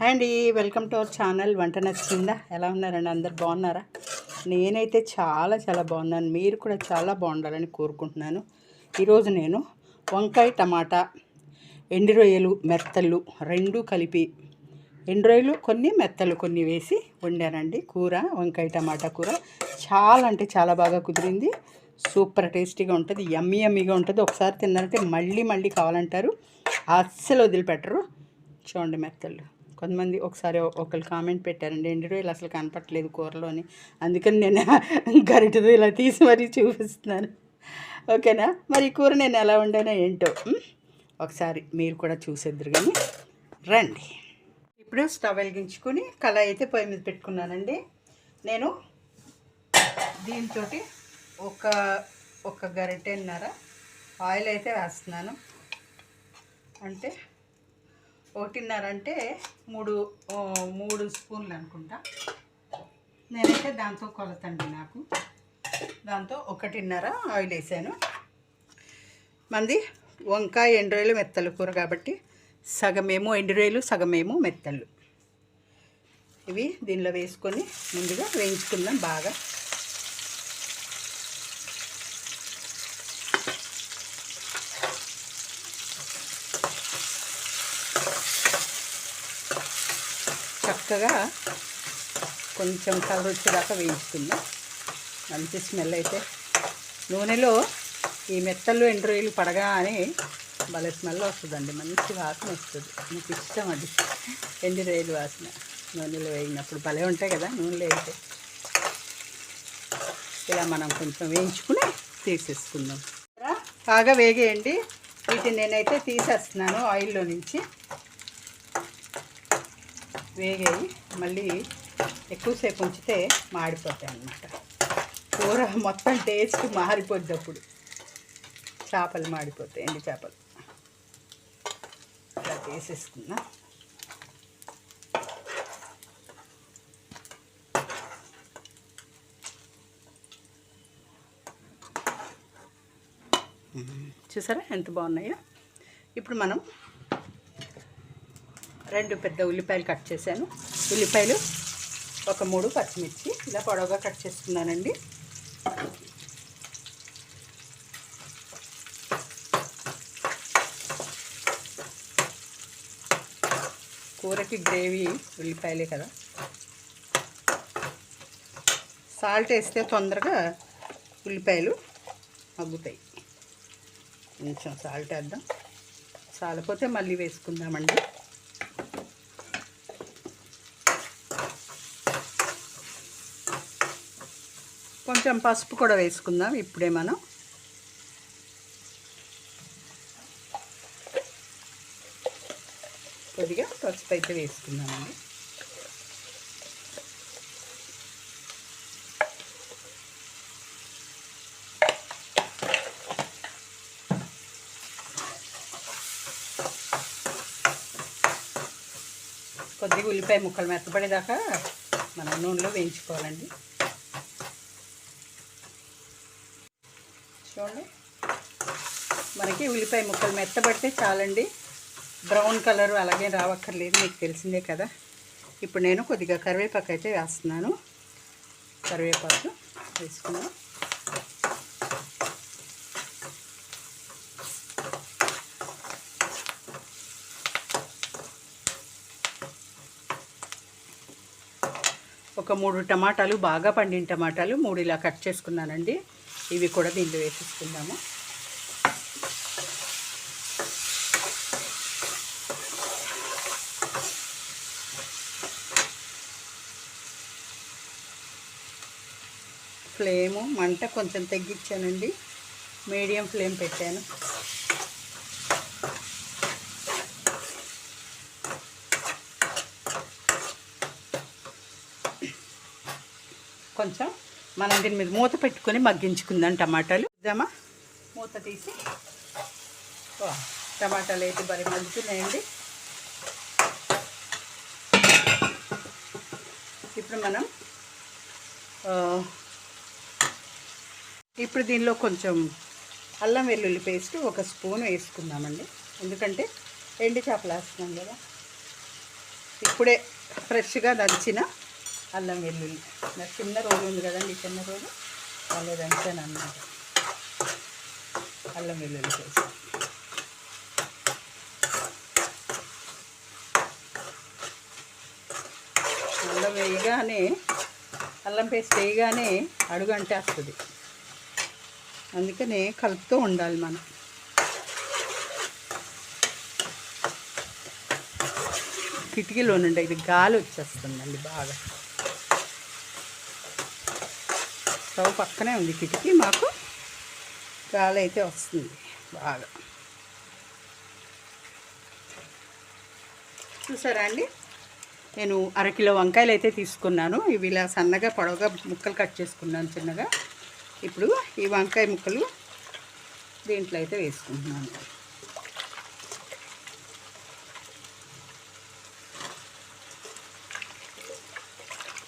Hi అండి, welcome to our channel. వంట నచ్చిందా? ఎలా ఉన్నారండి? అందరు బాగున్నారా? నేనైతే చాలా బాగున్నాను. మీరు కూడా చాలా బాగుండాలని కోరుకుంటున్నాను. ఈరోజు నేను వంకాయ టమాటా ఎండు రొయ్యలు మెత్తలు రెండు కలిపి, ఎండు రొయ్యలు కొన్ని మెత్తలు కొన్ని వేసి వండానండి. కూర వంకాయ టమాటా కూర చాలా అంటే చాలా బాగా కుదిరింది. సూపర్ టేస్టీగా ఉంటుంది, యమ్మీగా ఉంటుంది. ఒకసారి తిన్నారంటే మళ్ళీ కావాలంటారు, అస్సలు వదిలిపెట్టరు. చూడండి మెత్తలు. కొంతమంది ఒకరు కామెంట్ పెట్టారండి, ఎండు రొయ్యలు అసలు కనపట్లేదు కూరలోని, అందుకని నేను గరిటెతో ఇలా తీసి మరీ చూపిస్తున్నాను. ఓకేనా? మరి ఈ కూర నేను ఎలా వండానో ఏంటో ఒకసారి మీరు కూడా చూసేద్దరు కానీ రండి. ఇప్పుడు స్టవ్ వెలిగించుకొని కళాయి అయితే పొయ్యి మీద పెట్టుకున్నానండి. నేను దీంతో ఒక గరిటెన్నర ఆయిల్ అయితే వేస్తున్నాను. అంటే 1.5 అంటే 3 స్పూన్లు అనుకుంటా. నేనైతే దాంతో కొలతండి, దాంతో 1.5 ఆయిల్ వేసాను. మంది వంకాయ ఎండు రొయ్యలు మెత్తలు కూర కాబట్టి సగమేమో ఎండు రొయ్యలు సగమేమో మెత్తలు. ఇవి దీనిలో వేసుకొని ముందుగా వేయించుకుందాం బాగా. చక్కగా కొంచెం కలర్ వచ్చేదాకా వేయించుకుందాం. మంచి స్మెల్ అయితే నూనెలో ఈ మెత్తలు ఎండు రొయ్యలు పడగానే భలే స్మెల్ వస్తుందండి, మంచి వాసన వస్తుంది. నాకు ఇష్టం అది, ఎండు రొయ్యలు వాసన నూనెలో వేయినప్పుడు భలే ఉంటాయి కదా నూనెలో అయితే. ఇలా మనం కొంచెం వేయించుకుని తీసేసుకుందాం. బాగా వేగేయండి. వీటిని నేనైతే తీసేస్తున్నాను ఆయిల్లో నుంచి. వేగాయి, మళ్ళీ ఎక్కువసేపు ఉంచితే మాడిపోతాయి అన్నమాట. కూర మొత్తం టేస్ట్ మారిపోద్ది అప్పుడు. చేపలు మాడిపోతాయి, ఎండు చేపలు. ఇలా తీసేసుకున్నా. చూసారా ఎంత బాగున్నాయో? ఇప్పుడు మనం 2 పెద్ద ఉల్లిపాయలు కట్ చేశాను. ఉల్లిపాయలు ఒక 3 పచ్చిమిర్చి ఇలా పొడవుగా కట్ చేసుకున్నానండి. కూరకి గ్రేవీ ఉల్లిపాయలే కదా. సాల్ట్ వేస్తే తొందరగా ఉల్లిపాయలు మగ్గుతాయి. కొంచెం సాల్ట్ వేద్దాం, చాలపోతే మళ్ళీ వేసుకుందామండి. కొంచెం పసుపు కూడా వేసుకుందాం ఇప్పుడే. మనం కొద్దిగా పసుపు అయితే వేసుకుందామండి. కొద్దిగా ఉల్లిపాయ ముక్కలు మెత్తపడేదాకా మనం నూనెలో వేయించుకోవాలండి. చూడండి, మనకి ఉల్లిపాయ ముక్కలు మెత్తబడితే చాలండి. బ్రౌన్ కలర్ అలాగే రావక్కర్లేదు, మీకు తెలిసిందే కదా. ఇప్పుడు నేను కొద్దిగా కరివేపాకు అయితే వేస్తున్నాను. కరివేపాకు వేసుకున్నాను. ఒక 3 టమాటాలు, బాగా పండిన టమాటాలు 3 ఇలా కట్ చేసుకున్నానండి. ఇవి కూడా దీంట్లో వేసేసుకుందాము. ఫ్లేము మంట కొంచెం తగ్గించానండి, మీడియం ఫ్లేమ్ పెట్టాను. కొంచెం మనం దీని మీద మూత పెట్టుకొని మగ్గించుకుందాం టమాటాలు. ఇద్దామా? మూత తీసి. టమాటాలు అయితే బరి మగ్గుతున్నాయండి. ఇప్పుడు మనం దీనిలో కొంచెం అల్లం వెల్లుల్లి పేస్ట్ 1 స్పూన్ వేసుకుందామండి. ఎందుకంటే ఎండు చేపలు వేస్తున్నాం కదా. ఇప్పుడే ఫ్రెష్గా దంచిన అల్లం వెల్లుల్లి. నాకు చిన్న రోలు ఉంది కదండి, చిన్న రోలు అలా దంచాను అన్నమాట. అల్లం వెల్లుల్లి చేసాను. అల్లం వేయగానే, అల్లం పేస్ట్ వేయగానే అడుగు అంటేస్తుంది. అందుకనే కలుపుతూ ఉండాలి మనం. కిటికీలో నుండి ఇది గాలి వచ్చేస్తుందండి బాగా. స్టవ్ పక్కనే ఉంది కిటికీ, మాకు గాలి అయితే వస్తుంది బాగా. చూసారా అండి, నేను అరకిలో వంకాయలు అయితే తీసుకున్నాను. ఇవి ఇలా సన్నగా పొడవుగా ముక్కలు కట్ చేసుకున్నాను చిన్నగా. ఇప్పుడు ఈ వంకాయ ముక్కలు దీంట్లో అయితే వేసుకుంటున్నాను.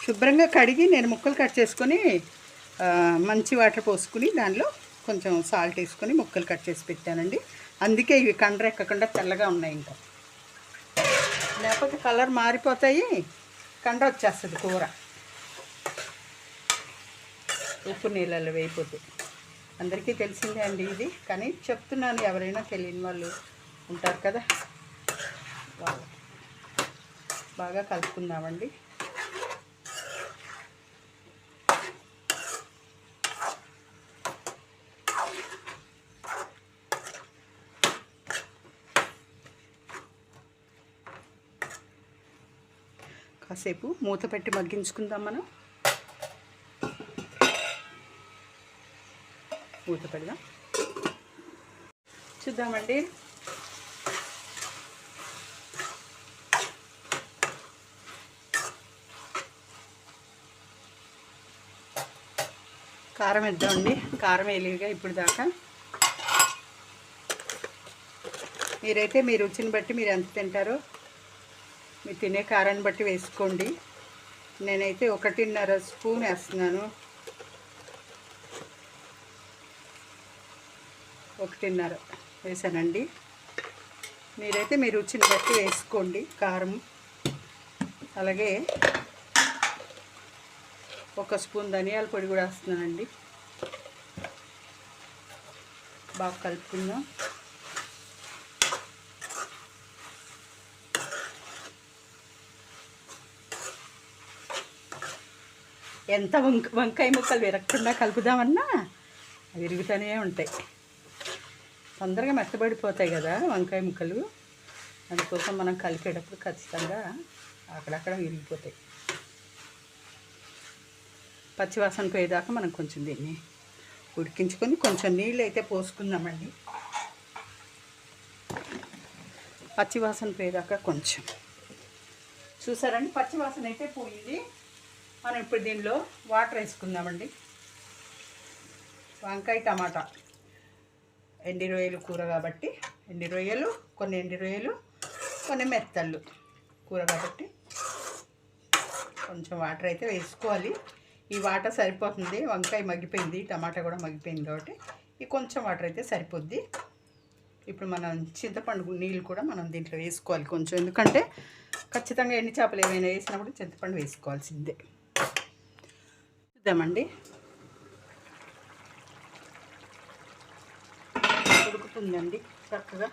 శుభ్రంగా కడిగి నేను ముక్కలు కట్ చేసుకొని మంచి వాటర్ పోసుకుని దానిలో కొంచెం సాల్ట్ వేసుకొని ముక్కలు కట్ చేసి పెట్టానండి. అందుకే ఇవి కండ్రెక్కకుండా తెల్లగా ఉన్నాయి. ఇంకా లేకపోతే కలర్ మారిపోతాయి, కండ వచ్చేస్తుంది కూర ఉప్పు నీళ్ళలో వేయిపోతే. అందరికీ తెలిసిందే అండి ఇది, కానీ చెప్తున్నాను, ఎవరైనా తెలియని వాళ్ళు ఉంటారు కదా. బాగా కలుపుకుందామండి. కాసేపు మూత పెట్టి మగ్గించుకుందాం మనం. మూత పెడదాం, చూద్దామండి. కారం వేద్దామండి. కారం వేయలేదుగా ఇప్పుడు దాకా. మీరైతే మీ రుచిని బట్టి మీరు ఎంత తింటారో మీరు తినే కారాన్ని బట్టి వేసుకోండి. నేనైతే 1.5 స్పూన్ వేస్తున్నాను. 1.5 వేసానండి. మీరైతే మీ రుచిని బట్టి వేసుకోండి కారం. అలాగే 1 స్పూన్ ధనియాల పొడి కూడా వేస్తున్నానండి. బాగా కలుపుకుందాం. ఎంత వంకాయ ముక్కలు విరగకుండా కలుపుదామన్నా విరుగుతూనే ఉంటాయి. తొందరగా మెత్తబడిపోతాయి కదా వంకాయ ముక్కలు. అందుకోసం మనం కలిపేటప్పుడు ఖచ్చితంగా అక్కడక్కడ విరిగిపోతాయి. పచ్చివాసన పోయేదాకా మనం కొంచెం దీన్ని ఉడికించుకొని కొంచెం నీళ్ళు అయితే పోసుకుందామండి. పచ్చివాసన పోయేదాకా కొంచెం. చూసారండి, పచ్చివాసన అయితే పోయింది. మనం ఇప్పుడు దీనిలో వాటర్ వేసుకుందామండి. వంకాయ టమాటా ఎండి రొయ్యలు కూర కాబట్టి, కొన్ని ఎండి రొయ్యలు కొన్ని మెత్తళ్ళు కూర కాబట్టి కొంచెం వాటర్ అయితే వేసుకోవాలి. ఈ వాటర్ సరిపోతుంది. వంకాయ మగ్గిపోయింది, టమాటా కూడా మగ్గిపోయింది కాబట్టి ఈ కొంచెం వాటర్ అయితే సరిపోద్ది. ఇప్పుడు మనం చింతపండు నీళ్ళు కూడా మనం దీంట్లో వేసుకోవాలి కొంచెం. ఎందుకంటే ఖచ్చితంగా ఎండి చేపలు ఏమైనా వేసినప్పుడు చింతపండు వేసుకోవాల్సిందే. చూద్దామండి, ఉడుకుతుందండి చక్కగా.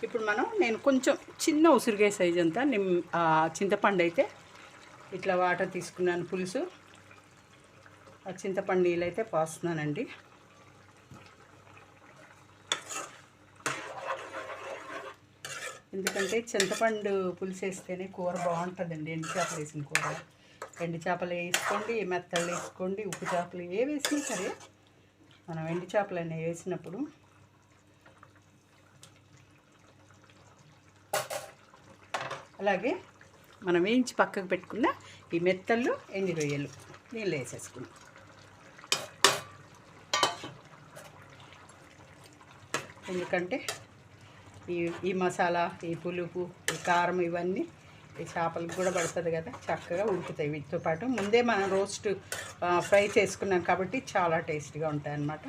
ఇప్పుడు నేను కొంచెం చిన్న ఉసిరికాయ సైజ్ అంతా చింతపండు అయితే ఇట్లా వాటర్ తీసుకున్నాను, పులుసు. ఆ చింతపండు నీళ్ళు అయితే పోస్తున్నానండి. ఎందుకంటే చింతపండు పులుసు వేస్తేనే కూర బాగుంటుందండి. ఎండు చేపలు వేసిన కూర. ఎండు చేపలు వేసుకోండి, మెత్తలు వేసుకోండి, ఉప్పు చేపలు ఏ వేసినా సరే మనం ఎండు చేపలు అనేవి వేసినప్పుడు అలాగే మనం వేయించి పక్కకు పెట్టుకున్న ఈ మెత్తళ్ళు ఎండి రొయ్యలు నీళ్ళు వేసేసుకున్నాం. ఎందుకంటే ఈ మసాలా, ఈ పులుపు, ఈ కారం ఇవన్నీ ఈ చేపలకు కూడా పడుతుంది కదా, చక్కగా ఉడుకుతాయి. వీటితో పాటు ముందే మనం రోస్ట్ ఫ్రై చేసుకున్నాం కాబట్టి చాలా టేస్ట్గా ఉంటాయి అన్నమాట.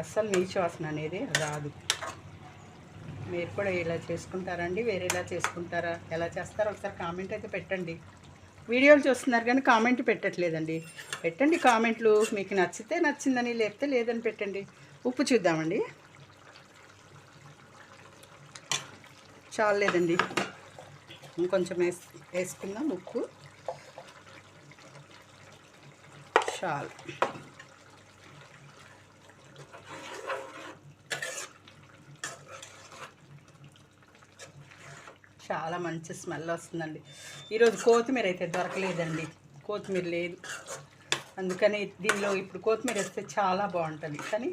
అస్సలు నీచు వాసన అనేది రాదు. మీరు కూడా ఇలా చేసుకుంటారండి, వేరేలా చేసుకుంటారా, ఎలా చేస్తారో ఒకసారి కామెంట్ అయితే పెట్టండి. వీడియోలు చూస్తున్నారు కానీ కామెంట్ పెట్టట్లేదండి. పెట్టండి కామెంట్లు. మీకు నచ్చితే నచ్చిందని, లేకపోతే లేదని పెట్టండి. ఉప్పు చూద్దామండి. చాలేదండి, ఇంకొంచెం వేసుకుందాం ఉప్పు. చాలు. చాలా మంచి స్మెల్ వస్తుందండి. ఈరోజు కొత్తిమీర అయితే దొరకలేదండి, కొత్తిమీర లేదు. అందుకని దీనిలో ఇప్పుడు కొత్తిమీర వేస్తే చాలా బాగుంటుంది, కానీ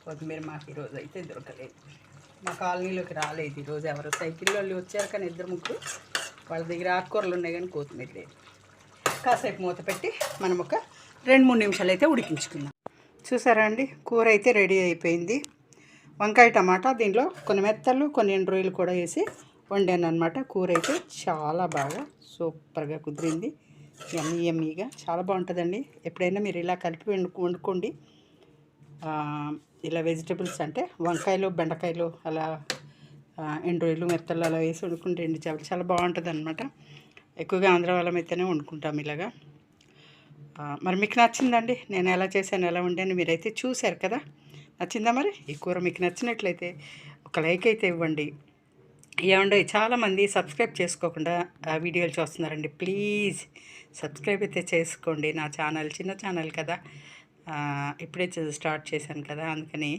కొత్తిమీర మాకు ఈరోజు అయితే దొరకలేదు. మా కాలనీలోకి రాలేదు ఈరోజు ఎవరు. సైకిల్లో వచ్చారు కానీ 2-3 వాళ్ళ దగ్గర ఆకుకూరలు ఉన్నాయి కానీ కొత్తిమీర లేదు. కాసేపు మూత పెట్టి మనం ఒక 2-3 నిమిషాలు అయితే ఉడికించుకుందాం. చూసారా అండి, కూర అయితే రెడీ అయిపోయింది. వంకాయ టమాటా, దీనిలో కొన్ని మెత్తలు కొన్ని ఎండ్రోయిలు కూడా వేసి వండాను అనమాట. కూర అయితే చాలా బాగా సూపర్గా కుదిరింది. యమ్మీగా చాలా బాగుంటుందండి. ఎప్పుడైనా మీరు ఇలా కలిపి వండుకోండి. ఇలా వెజిటబుల్స్ అంటే వంకాయలు, బెండకాయలు, అలా ఎండ్రోయిలు, మెత్తలు అలా వేసి వండుకుంటే చాలా బాగుంటుంది అనమాట. ఎక్కువగా ఆంధ్ర వాళ్ళం అయితేనే వండుకుంటాం ఇలాగా. మరి మీకు నచ్చిందండి నేను ఎలా చేశాను, ఎలా వండాను? మీరైతే చూశారు కదా, నచ్చిందా? మరి ఈ కూర మీకు నచ్చినట్లయితే ఒక లైక్ అయితే ఇవ్వండి. ఏమండి, చాలామంది సబ్స్క్రైబ్ చేసుకోకుండా వీడియోలు చూస్తున్నారండి. ప్లీజ్ సబ్స్క్రైబ్ అయితే చేసుకోండి. నా ఛానల్ చిన్న ఛానల్ కదా, ఇప్పుడే స్టార్ట్ చేశాను కదా, అందుకని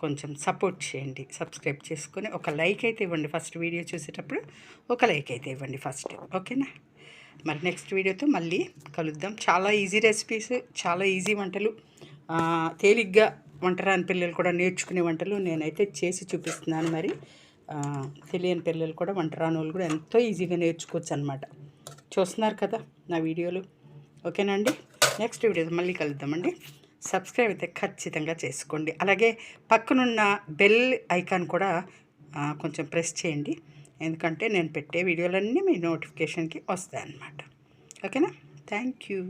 కొంచెం సపోర్ట్ చేయండి. సబ్స్క్రైబ్ చేసుకొని ఒక లైక్ అయితే ఇవ్వండి. ఫస్ట్ వీడియో చూసేటప్పుడు ఒక లైక్ అయితే ఇవ్వండి ఫస్ట్, ఓకేనా? మరి నెక్స్ట్ వీడియోతో మళ్ళీ కలుద్దాం. చాలా ఈజీ రెసిపీస్, చాలా ఈజీ వంటలు, తేలిగ్గా వంటరాని పిల్లలు కూడా నేర్చుకునే వంటలు నేనైతే చేసి చూపిస్తున్నాను. మరి తెలియని పిల్లలు కూడా, వంటరాని వాళ్ళు కూడా ఎంతో ఈజీగా నేర్చుకోవచ్చు అనమాట. చూస్తున్నారు కదా నా వీడియోలు, ఓకేనా అండి? నెక్స్ట్ వీడియోతో మళ్ళీ కలుద్దామండి. సబ్స్క్రైబ్ అయితే ఖచ్చితంగా చేసుకోండి. అలాగే పక్కనున్న బెల్ ఐకాన్ కూడా కొంచెం ప్రెస్ చేయండి, ఎందుకంటే నేను పెట్టే వీడియోలన్నీ మీ నోటిఫికేషన్కి వస్తాయన్నమాట. ఓకేనా? Thank you.